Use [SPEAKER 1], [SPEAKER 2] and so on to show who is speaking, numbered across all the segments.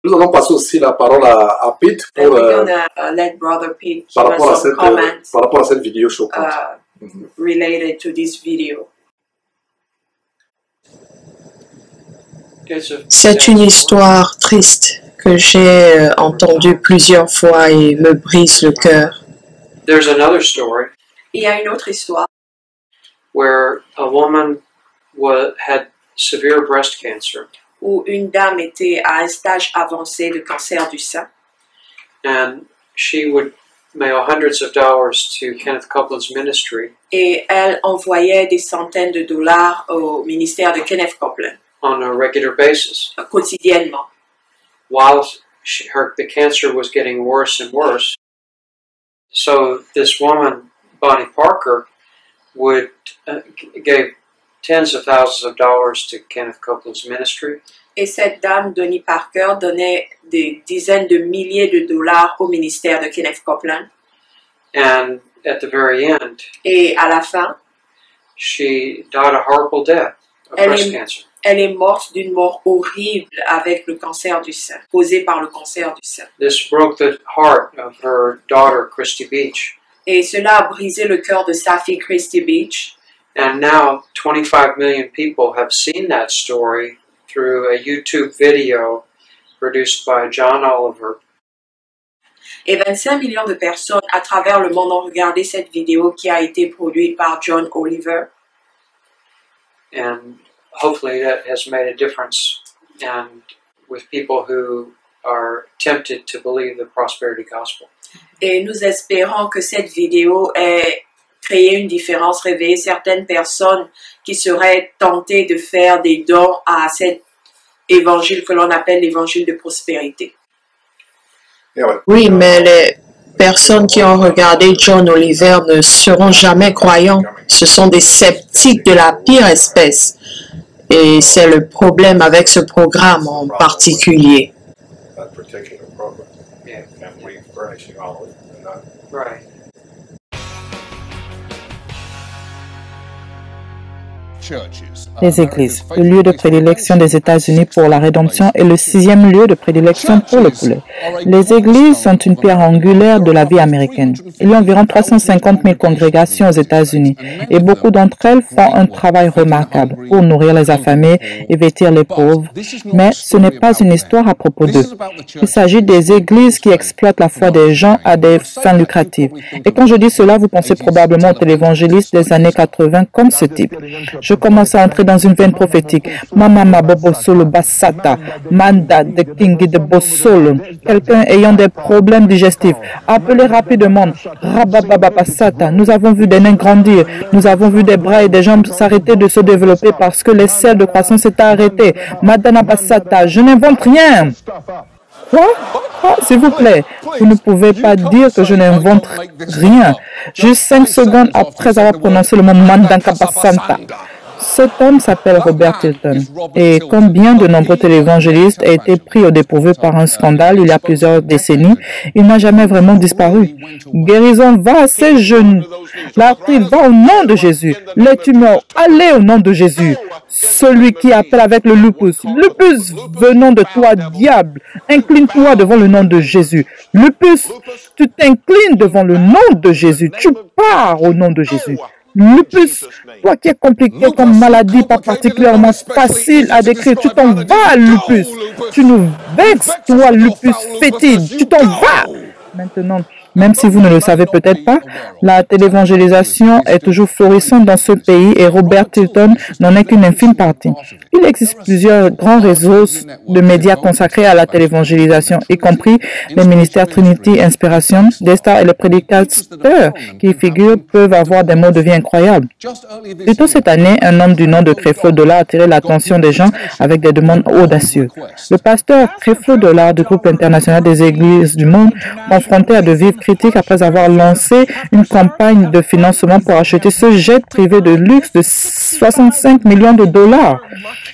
[SPEAKER 1] Nous allons passer aussi la parole à Pete pour,
[SPEAKER 2] let Brother Pete
[SPEAKER 1] par,
[SPEAKER 2] give
[SPEAKER 1] rapport
[SPEAKER 2] us some comments
[SPEAKER 1] par rapport à cette vidéo choquante.
[SPEAKER 2] Related to this video.
[SPEAKER 3] C'est une histoire triste que j'ai entendue plusieurs fois et me brise le cœur.
[SPEAKER 4] There's another story
[SPEAKER 2] Il y a une autre histoire
[SPEAKER 4] where a woman had severe breast cancer,
[SPEAKER 2] où une dame était à un stage avancé de cancer du sein
[SPEAKER 4] and she would mail hundreds of dollars to Kenneth Copeland's ministry
[SPEAKER 2] et elle envoyait des centaines de dollars au ministère de Kenneth Copeland
[SPEAKER 4] on a regular basis.
[SPEAKER 2] quotidiennement.
[SPEAKER 4] While the cancer was getting worse and worse, so this woman, Bonnie Parker, would gave tens of thousands of dollars to Kenneth Copeland's ministry.
[SPEAKER 2] Et cette dame, Donnie Parker, donnait des dizaines de milliers de dollars au ministère de Kenneth Copeland.
[SPEAKER 4] And at the very end,
[SPEAKER 2] et à la fin,
[SPEAKER 4] she died a horrible death of breast cancer.
[SPEAKER 2] Elle est morte d'une mort horrible avec le cancer du sein, causé par le cancer du sein.
[SPEAKER 4] This broke the heart of her daughter, Christy Beach.
[SPEAKER 2] Et cela a brisé le cœur de sa fille, Christy Beach.
[SPEAKER 4] And now 25 million people have seen that story through a YouTube video produced by John Oliver.
[SPEAKER 2] Et 25 millions de personnes à travers le monde ont regardé cette vidéo qui a été produite par John Oliver.
[SPEAKER 4] And hopefully that has made a difference and with people who are tempted to believe the prosperity gospel.
[SPEAKER 2] Et nous espérons que cette vidéo ait créé une différence, réveillé certaines personnes qui seraient tentées de faire des dons à cet évangile que l'on appelle l'évangile de prospérité.
[SPEAKER 3] Oui, mais les personnes qui ont regardé John Oliver ne seront jamais croyants. Ce sont des sceptiques de la pire espèce. Et c'est le problème avec ce programme en particulier.
[SPEAKER 4] Right.
[SPEAKER 5] Les églises, le lieu de prédilection des États-Unis pour la rédemption est le 6e lieu de prédilection pour le poulet. Les églises sont une pierre angulaire de la vie américaine. Il y a environ 350 000 congrégations aux États-Unis et beaucoup d'entre elles font un travail remarquable pour nourrir les affamés et vêtir les pauvres. Mais ce n'est pas une histoire à propos d'eux. Il s'agit des églises qui exploitent la foi des gens à des fins lucratives. Et quand je dis cela, vous pensez probablement aux télévangélistes des années 80 comme ce type. Je commence à entrer dans une veine prophétique. Mama Bobosolo Basata, Manda de Kingi de Bosolo. Quelqu'un ayant des problèmes digestifs. Appelez rapidement Rabababa Basata. Nous avons vu des nains grandir. Nous avons vu des bras et des jambes s'arrêter de se développer parce que les selles de croissance s'étaient arrêtées. Madana Basata, je n'invente rien. Quoi? S'il vous plaît, vous ne pouvez pas dire que je n'invente rien. Juste 5 secondes après avoir prononcé le mot Mandankapasanta. Cet homme s'appelle Robert Tilton et comme bien de nombreux télévangélistes a été pris au dépourvu par un scandale il y a plusieurs décennies, il n'a jamais vraiment disparu. Guérison va à ses genoux. L'arthrite va au nom de Jésus. Les tumeurs, allez au nom de Jésus. Celui qui appelle avec le lupus. Lupus venant de toi, diable. Incline-toi devant le nom de Jésus. Lupus, tu t'inclines devant le nom de Jésus. Tu pars au nom de Jésus. Lupus, toi qui es compliqué comme maladie, pas particulièrement facile à décrire, tu t'en vas, lupus. Tu nous vexes, toi, lupus fétide, tu t'en vas. Maintenant, même si vous ne le savez peut-être pas, la télévangélisation est toujours florissante dans ce pays et Robert Tilton n'en est qu'une infime partie. Il existe plusieurs grands réseaux de médias consacrés à la télévangélisation, y compris les ministères Trinity Inspiration, Daystar et les prédicateurs qui y figurent peuvent avoir des modes de vie incroyables. Plus tôt cette année, un homme du nom de Creflo Dollar a attiré l'attention des gens avec des demandes audacieuses. Le pasteur Creflo Dollar du groupe international des églises du monde, confronté à de vives critiques après avoir lancé une campagne de financement pour acheter ce jet privé de luxe de 65 millions de dollars.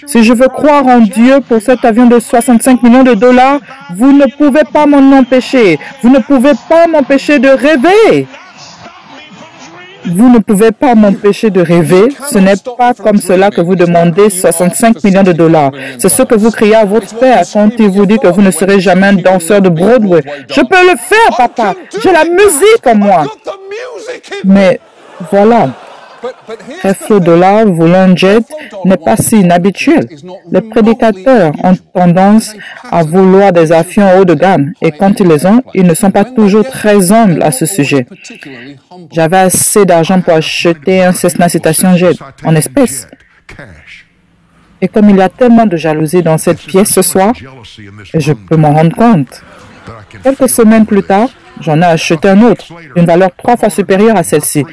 [SPEAKER 5] Si je veux croire en Dieu pour cet avion de 65 millions de dollars, vous ne pouvez pas m'en empêcher. Vous ne pouvez pas m'empêcher de rêver. Vous ne pouvez pas m'empêcher de rêver. Ce n'est pas comme cela que vous demandez 65 millions de dollars. C'est ce que vous criez à votre père quand il vous dit que vous ne serez jamais un danseur de Broadway. Je peux le faire, papa. J'ai la musique en moi. Mais voilà. Creflo Dollar voulant un jet n'est pas si inhabituel. Les prédicateurs ont tendance à vouloir des avions haut de gamme et quand ils les ont, ils ne sont pas toujours très humbles à ce sujet. J'avais assez d'argent pour acheter un Cessna Citation Jet en espèces. Et comme il y a tellement de jalousie dans cette pièce ce soir, je peux m'en rendre compte. Quelques semaines plus tard, j'en ai acheté un autre, d'une valeur 3 fois supérieure à celle-ci,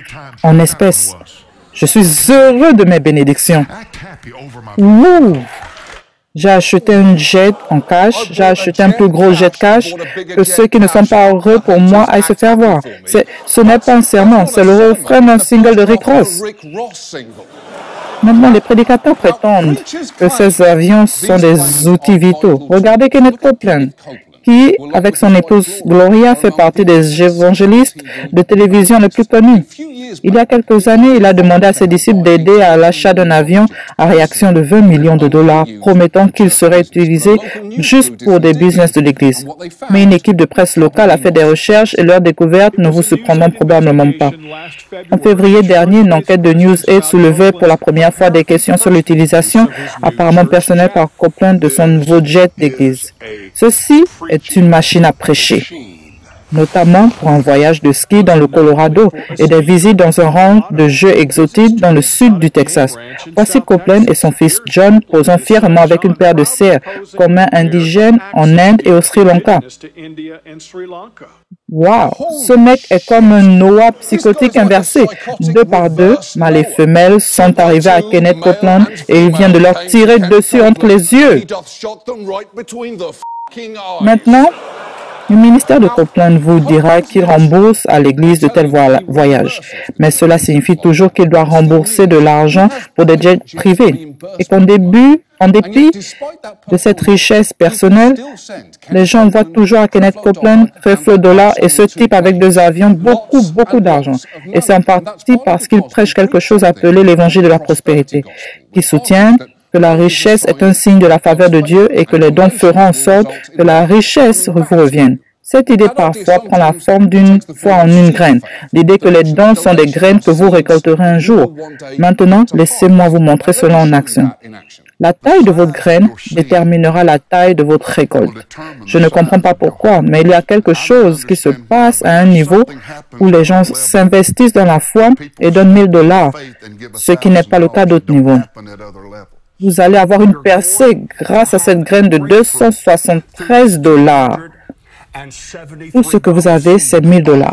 [SPEAKER 5] en espèces. Je suis heureux de mes bénédictions. Ouh! J'ai acheté un jet en cash, j'ai acheté un plus gros jet cash, que ceux qui ne sont pas heureux pour moi aillent se faire voir. Ce n'est pas un serment, c'est le refrain d'un single de Rick Ross. Maintenant, les prédicateurs prétendent que ces avions sont des outils vitaux. Regardez Kenneth Copeland, qui, avec son épouse Gloria, fait partie des évangélistes de télévision les plus connus. Il y a quelques années, il a demandé à ses disciples d'aider à l'achat d'un avion à réaction de 20 millions de dollars, promettant qu'il serait utilisé juste pour des business de l'Église. Mais une équipe de presse locale a fait des recherches et leurs découvertes ne vous surprendront probablement pas. En février dernier, une enquête de NewsAid soulevait pour la première fois des questions sur l'utilisation apparemment personnelle par Copeland de son nouveau jet d'Église. Ceci est une machine à prêcher, notamment pour un voyage de ski dans le Colorado et des visites dans un ranch de jeux exotiques dans le sud du Texas. Voici Copeland et son fils John posant fièrement avec une paire de serres comme un indigène en Inde et au Sri Lanka. Wow! Ce mec est comme un Noah psychotique inversé. 2 par 2, mâles et femelles sont arrivés à Kenneth Copeland et il vient de leur tirer dessus entre les yeux. Maintenant, le ministère de Copeland vous dira qu'il rembourse à l'Église de tels voyages, mais cela signifie toujours qu'il doit rembourser de l'argent pour des jets privés et qu'en dépit de cette richesse personnelle, les gens voient toujours à Kenneth Copeland, Creflo Dollar et ce type avec 2 avions beaucoup d'argent. Et c'est en partie parce qu'il prêche quelque chose appelé l'évangile de la prospérité, qui soutient que la richesse est un signe de la faveur de Dieu et que les dons feront en sorte que la richesse vous revienne. Cette idée parfois prend la forme d'une foi en une graine, l'idée que les dons sont des graines que vous récolterez un jour. Maintenant, laissez-moi vous montrer cela en action. La taille de votre graine déterminera la taille de votre récolte. Je ne comprends pas pourquoi, mais il y a quelque chose qui se passe à un niveau où les gens s'investissent dans la foi et donnent 1000 $, ce qui n'est pas le cas d'autres niveaux. Vous allez avoir une percée grâce à cette graine de 273 $. Tout ce que vous avez, c'est 1000 $.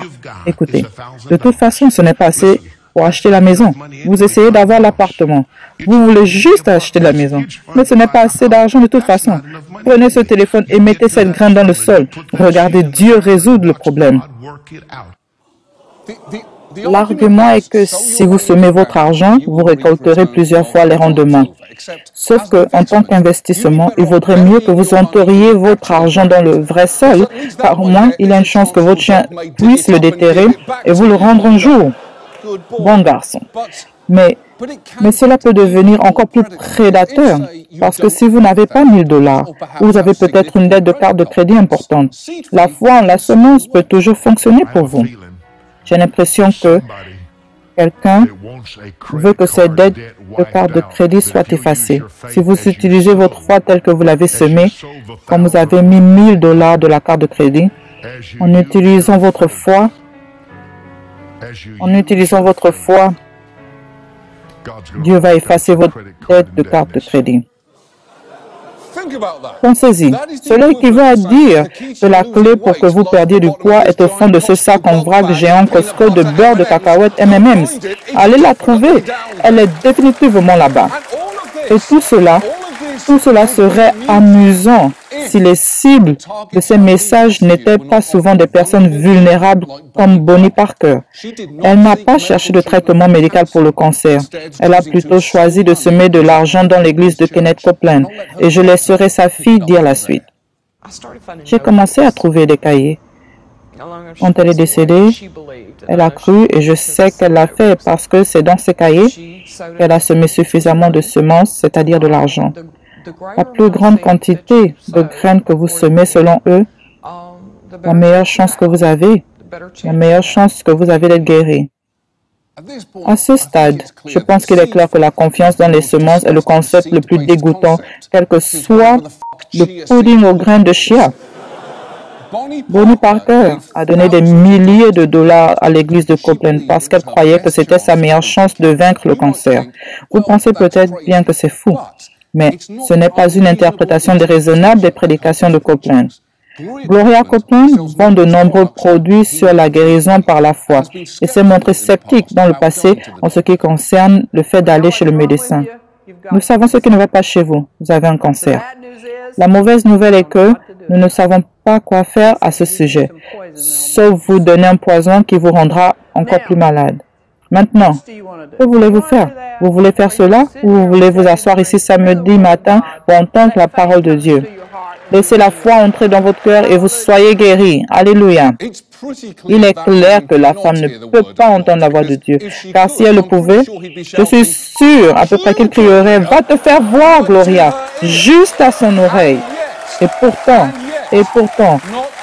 [SPEAKER 5] Écoutez, de toute façon, ce n'est pas assez pour acheter la maison. Vous essayez d'avoir l'appartement. Vous voulez juste acheter la maison. Mais ce n'est pas assez d'argent de toute façon. Prenez ce téléphone et mettez cette graine dans le sol. Regardez Dieu résoudre le problème. L'argument est que si vous semez votre argent, vous récolterez plusieurs fois les rendements. Sauf que, en tant qu'investissement, il vaudrait mieux que vous enterriez votre argent dans le vrai sol, car au moins, il y a une chance que votre chien puisse le déterrer et vous le rendre un jour. Bon garçon. Mais cela peut devenir encore plus prédateur, parce que si vous n'avez pas 1000 $, ou vous avez peut-être une dette de carte de crédit importante, la foi en la semence peut toujours fonctionner pour vous. J'ai l'impression que quelqu'un veut que cette dette de carte de crédit soit effacée. Si vous utilisez votre foi telle que vous l'avez semée, quand vous avez mis 1000 $ de la carte de crédit, en utilisant votre foi, Dieu va effacer votre dette de carte de crédit. Pensez-y. Cela équivaut à dire que la clé pour que vous perdiez du poids est au fond de ce sac en vrac géant Costco de beurre de cacahuètes M&M's. Allez la trouver. Elle est définitivement là-bas. Et tout cela serait amusant si les cibles de ces messages n'étaient pas souvent des personnes vulnérables comme Bonnie Parker. Elle n'a pas cherché de traitement médical pour le cancer. Elle a plutôt choisi de semer de l'argent dans l'église de Kenneth Copeland et je laisserai sa fille dire la suite. J'ai commencé à trouver des cahiers. Quand elle est décédée, Elle a cru et je sais qu'elle l'a fait parce que c'est dans ses cahiers qu'elle a semé suffisamment de semences, c'est-à-dire de l'argent. La plus grande quantité de graines que vous semez selon eux, la meilleure chance que vous avez, d'être guéri. À ce stade, je pense qu'il est clair que la confiance dans les semences est le concept le plus dégoûtant, quel que soit le pudding aux graines de chia. Bonnie Parker a donné des milliers de dollars à l'église de Copeland parce qu'elle croyait que c'était sa meilleure chance de vaincre le cancer. Vous pensez peut-être bien que c'est fou, mais ce n'est pas une interprétation déraisonnable des prédications de Copeland. Gloria Copeland vend de nombreux produits sur la guérison par la foi et s'est montrée sceptique dans le passé en ce qui concerne le fait d'aller chez le médecin. Nous savons ce qui ne va pas chez vous. Vous avez un cancer. La mauvaise nouvelle est que nous ne savons pas quoi faire à ce sujet, sauf vous donner un poison qui vous rendra encore plus malade. Maintenant, que voulez-vous faire? Vous voulez faire cela ou vous voulez vous asseoir ici samedi matin pour entendre la parole de Dieu? Laissez la foi entrer dans votre cœur et vous soyez guéris. Alléluia. Il est clair que la femme ne peut pas entendre la voix de Dieu, car si elle le pouvait, je suis sûr à peu près qu'il crierait « Va te faire voir, Gloria !» juste à son oreille. Et pourtant,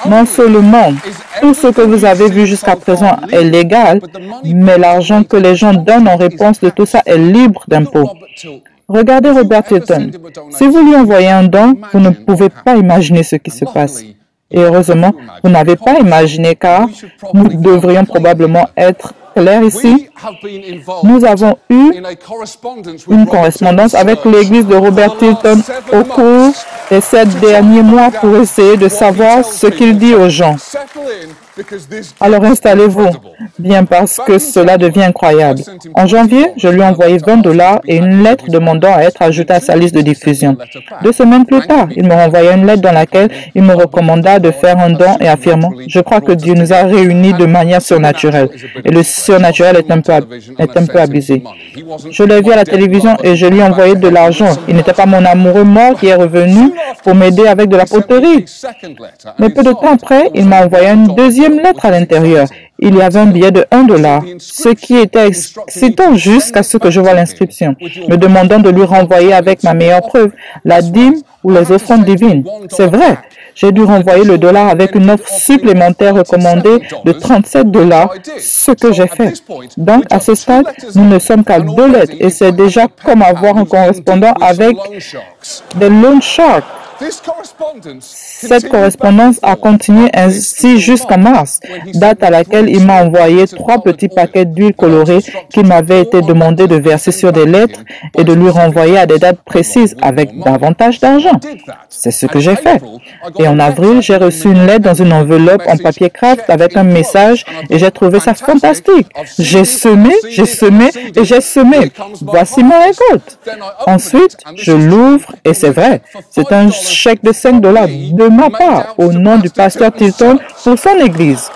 [SPEAKER 5] non seulement tout ce que vous avez vu jusqu'à présent est légal, mais l'argent que les gens donnent en réponse de tout ça est libre d'impôts. Regardez Robert Tilton. Si vous lui envoyez un don, vous ne pouvez pas imaginer ce qui se passe. Et heureusement, vous n'avez pas imaginé car nous devrions probablement être clairs ici. Nous avons eu une correspondance avec l'église de Robert Tilton au cours des 7 derniers mois pour essayer de savoir ce qu'il dit aux gens. Alors installez-vous, bien parce que cela devient incroyable. En janvier, je lui ai envoyé $20 et une lettre demandant à être ajoutée à sa liste de diffusion. 2 semaines plus tard, il me renvoya une lettre dans laquelle il me recommanda de faire un don et affirmant « Je crois que Dieu nous a réunis de manière surnaturelle. » Et le surnaturel est un peu abusé. Je l'ai vu à la télévision et je lui ai envoyé de l'argent. Il n'était pas mon amoureux mort qui est revenu pour m'aider avec de la poterie. Mais peu de temps après, il m'a envoyé une deuxième lettre à l'intérieur. Il y avait un billet de $1, ce qui était excitant jusqu'à ce que je voie l'inscription, me demandant de lui renvoyer avec ma meilleure preuve, la dîme ou les offrandes divines. C'est vrai, j'ai dû renvoyer le dollar avec une offre supplémentaire recommandée de $37, ce que j'ai fait. Donc, à ce stade, nous ne sommes qu'à 2 lettres et c'est déjà comme avoir un correspondant avec des loan sharks. Cette correspondance a continué ainsi jusqu'en mars, date à laquelle il m'a envoyé 3 petits paquets d'huile colorée qu'il m'avait été demandé de verser sur des lettres et de lui renvoyer à des dates précises avec davantage d'argent. C'est ce que j'ai fait. Et en avril, j'ai reçu une lettre dans une enveloppe en papier craft avec un message et j'ai trouvé ça fantastique. J'ai semé et j'ai semé. Voici ma récolte. Ensuite, je l'ouvre et c'est vrai, c'est un chèque de $5 de ma part au nom du pasteur Tilton pour son église.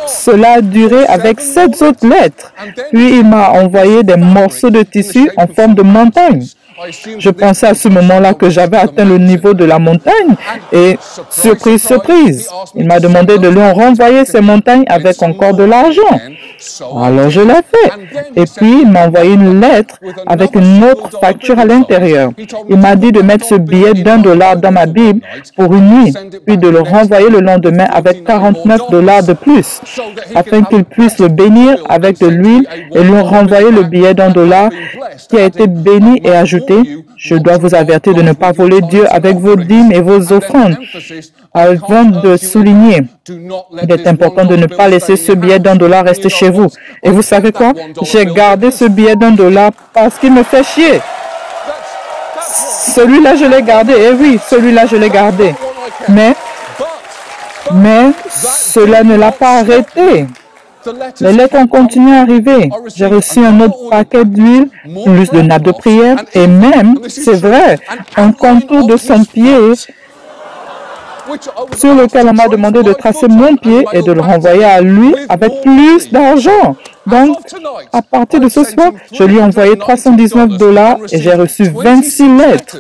[SPEAKER 5] Cela a duré avec 7 autres lettres. Puis il m'a envoyé des morceaux de tissu en forme de montagne. Je pensais à ce moment-là que j'avais atteint le niveau de la montagne et, surprise, surprise, il m'a demandé de lui renvoyer ces montagnes avec encore de l'argent. Alors je l'ai fait. Et puis il m'a envoyé une lettre avec une autre facture à l'intérieur. Il m'a dit de mettre ce billet d'$1 dans ma Bible pour une nuit, puis de le renvoyer le lendemain avec $49 de plus, afin qu'il puisse le bénir avec de l'huile et lui renvoyer le billet d'$1 qui a été béni et ajouté. Je dois vous avertir de ne pas voler Dieu avec vos dîmes et vos offrandes. Avant de souligner, il est important de ne pas laisser ce billet d'$1 rester chez vous. Et vous savez quoi? J'ai gardé ce billet d'$1 parce qu'il me fait chier. Celui-là, je l'ai gardé. Eh oui, celui-là, je l'ai gardé. Mais cela ne l'a pas arrêté. Les lettres ont continué à arriver. J'ai reçu un autre paquet d'huile, plus de nappes de prière et même, c'est vrai, un contour de son pied sur lequel on m'a demandé de tracer mon pied et de le renvoyer à lui avec plus d'argent. Donc, à partir de ce soir, je lui ai envoyé $319 et j'ai reçu 26 lettres.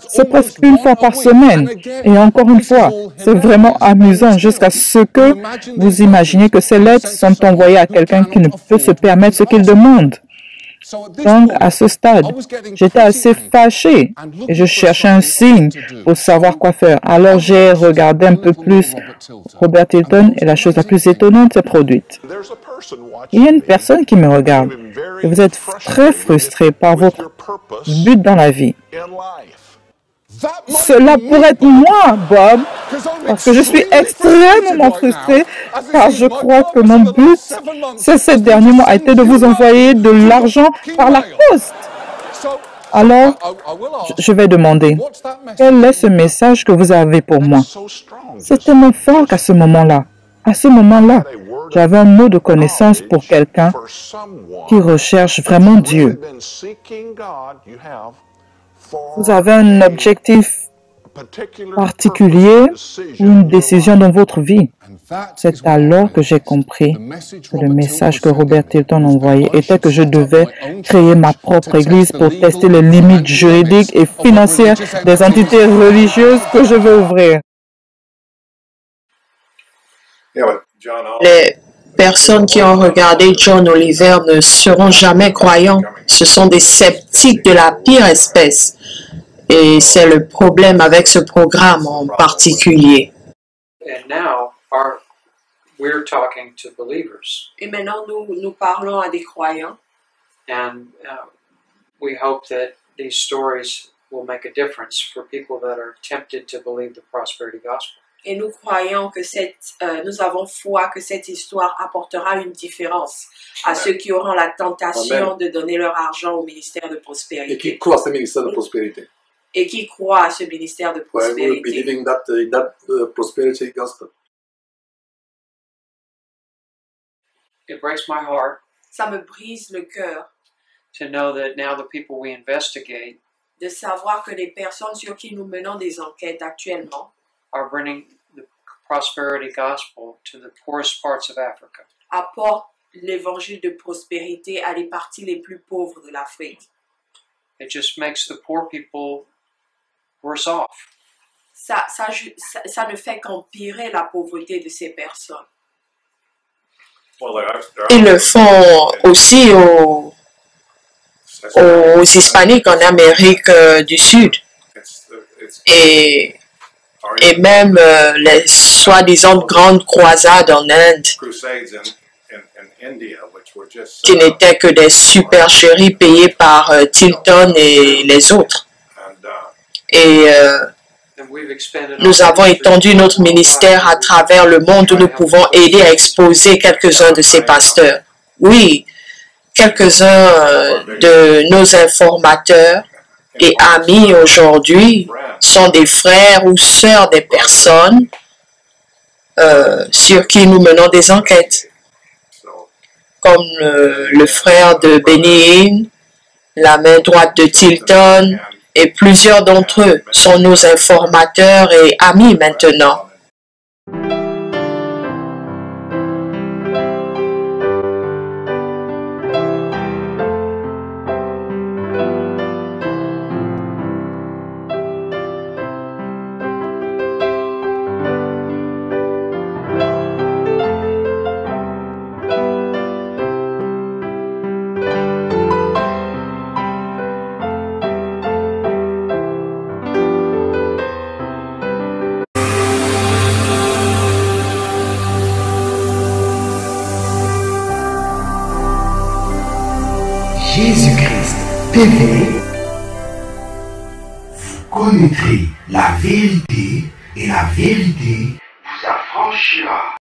[SPEAKER 5] C'est presque une fois par semaine. Et encore une fois, c'est vraiment amusant jusqu'à ce que vous imaginez que ces lettres sont envoyées à quelqu'un qui ne peut se permettre ce qu'il demande. Donc, à ce stade, j'étais assez fâché et je cherchais un signe pour savoir quoi faire. Alors, j'ai regardé un peu plus Robert Tilton et la chose la plus étonnante s'est produite. Il y a une personne qui me regarde et vous êtes très frustré par votre but dans la vie. Cela pourrait être moi, Bob, parce que je suis extrêmement frustré, car je crois que mon but, ces derniers mois, a été de vous envoyer de l'argent par la poste. Alors, je vais demander, quel est ce message que vous avez pour moi? C'est tellement fort qu'à ce moment-là, j'avais un mot de connaissance pour quelqu'un qui recherche vraiment Dieu. Vous avez un objectif particulier ou une décision dans votre vie. C'est alors que j'ai compris que le message que Robert Tilton envoyait était que je devais créer ma propre église pour tester les limites juridiques et financières des entités religieuses que je veux ouvrir.
[SPEAKER 3] Les personnes qui ont regardé John Oliver ne seront jamais croyants. Ce sont des sceptiques de la pire espèce. Et c'est le problème avec ce programme en particulier.
[SPEAKER 2] Et maintenant, nous parlons à des croyants.
[SPEAKER 4] And we hope that these stories will make a difference for people that are tempted to believe the prosperity gospel.
[SPEAKER 2] Et nous croyons que nous avons foi que cette histoire apportera une différence à ceux qui auront la tentation de donner leur argent au ministère de prospérité.
[SPEAKER 1] Et qui croient à ce ministère de prospérité.
[SPEAKER 2] Et qui croient à ce ministère de prospérité.
[SPEAKER 1] Believing that prosperity gospel.
[SPEAKER 4] It breaks my heart.
[SPEAKER 2] Ça me brise le cœur.
[SPEAKER 4] To know that now the people we investigate.
[SPEAKER 2] De savoir que les personnes sur qui nous menons des enquêtes actuellement.
[SPEAKER 4] Are bringing the prosperity gospel to the poorest parts of Africa.
[SPEAKER 2] Apportent l'évangile de prospérité à les parties les plus pauvres de l'Afrique.
[SPEAKER 4] It just makes the poor people worse off.
[SPEAKER 2] Ça ne fait qu'empirer la pauvreté de ces personnes.
[SPEAKER 3] Ils le font aussi aux Hispaniques en Amérique du Sud. Et même les soi-disant grandes croisades en Inde, qui n'étaient que des supercheries payées par Tilton et les autres. Et nous avons étendu notre ministère à travers le monde où nous pouvons aider à exposer quelques-uns de ces pasteurs. Oui, quelques-uns de nos informateurs et amis aujourd'hui sont des frères ou sœurs des personnes sur qui nous menons des enquêtes, comme le frère de Benny Hinn, la main droite de Tilton, et plusieurs d'entre eux sont nos informateurs et amis maintenant.
[SPEAKER 6] Jésus-Christ TV, vous connaîtrez la vérité et la vérité vous affranchira.